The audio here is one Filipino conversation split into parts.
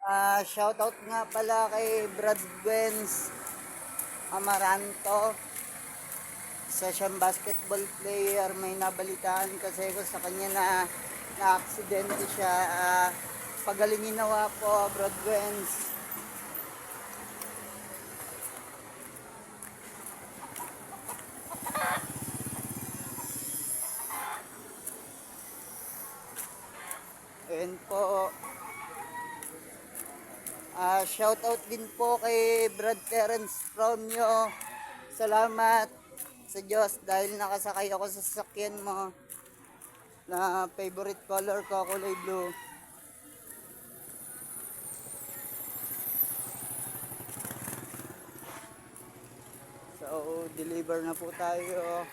Shoutout nga pala kay Brad Gwenz Amaranto. Isa siyang basketball player. May nabalitaan kasi ko sa kanya na na-aksidente siya. Pagalingin nawa po, Brad Gwenz. Ayan po. Shoutout din po kay Brad Terence Romeo. Salamat sa Diyos dahil nakasakay ako sa sasakyan mo na favorite color ko, kulay blue. So, deliver na po tayo.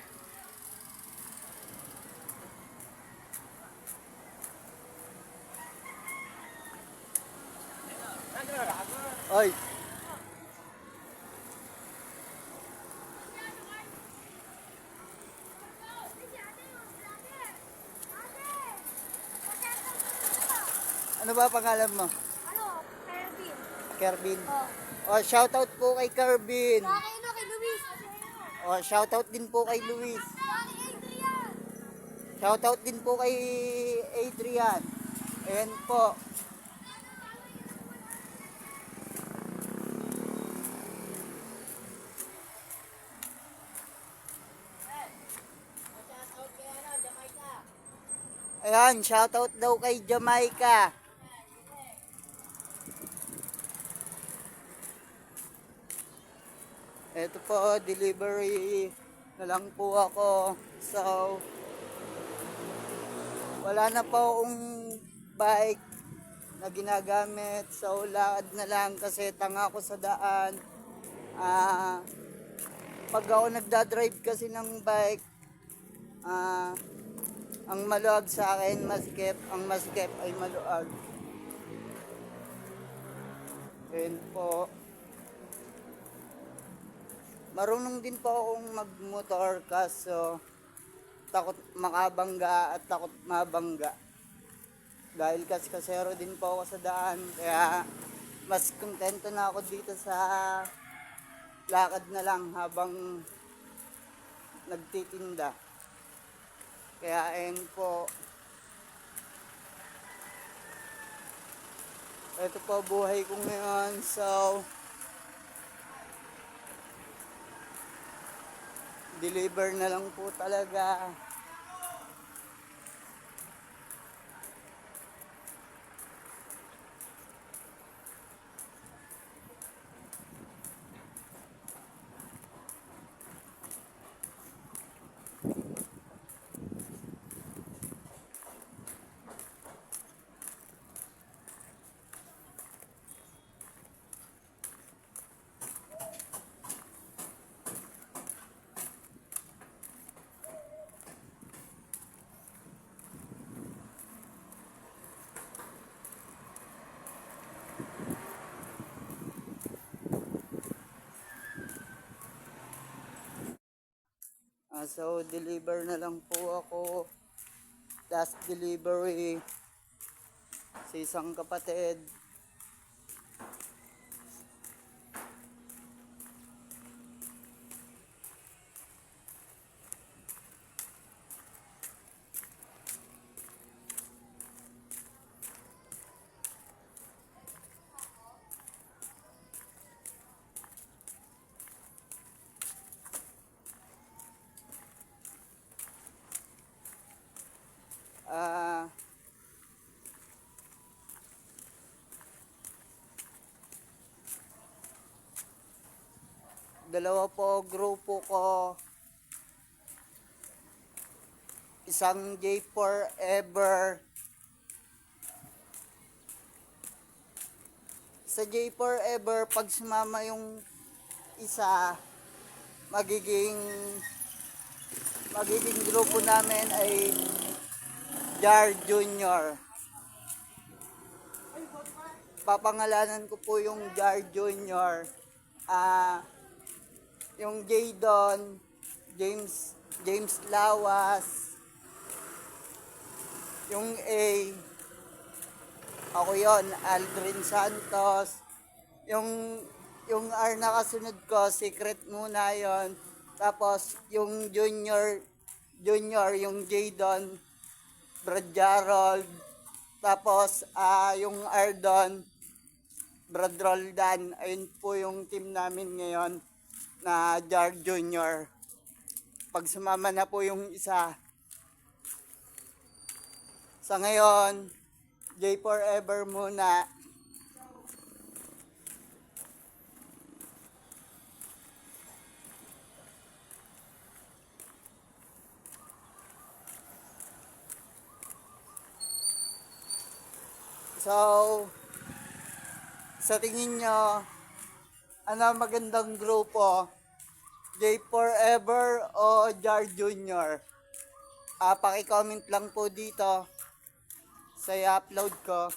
Oy! Ano ba pangalan mo? Ano? Kervin. Kervin. Oh. Oh, shoutout po kay Kervin. Sa akin, kay Luis. Oh, shoutout din po kay Luis. Sa akin, Adrian. Shoutout din po kay Adrian. Ayan po. Ayan, shoutout daw kay Jamaica. Ito po, delivery na lang po ako. So, wala na po akong bike na ginagamit. So, lakad na lang kasi tanga ako sa daan. Pag ako nagdadrive kasi ng bike, ang maluwag sa akin, masikip. Ang masikip ay maluwag. Ayan po. Marunong din po akong magmotor kaso takot makabangga at takot mabangga. Dahil kasero din po ako sa daan. Kaya mas kontento na ako dito sa lakad na lang habang nagtitinda. Kaya ayun po. Ito po buhay ko ngayon. So, deliver na lang po talaga. So, deliver na lang po ako. Last delivery sa isang kapatid. Dalawa po grupo ko. Isang J Forever. Sa J Forever, pag sumama yung isa, magiging grupo namin ay Jar Junior. Papangalanan ko po yung Jar Junior. Yung J Don, James Lawas, yung A, Ako yon, Aldrin Santos. Yung yung R na kasunod ko, secret muna yon. Tapos yung junior yung Jadon, Brad Jarol. Tapos yung R doon, Brad Roldan. Ayun po yung team namin ngayon na Jar Junior. Pag sumama na po yung isa, sa ngayon, J Forever muna. So, sa tingin nyo, ano magandang grupo? J Forever o Jar Junior? Paki-comment lang po dito sa i-upload ko.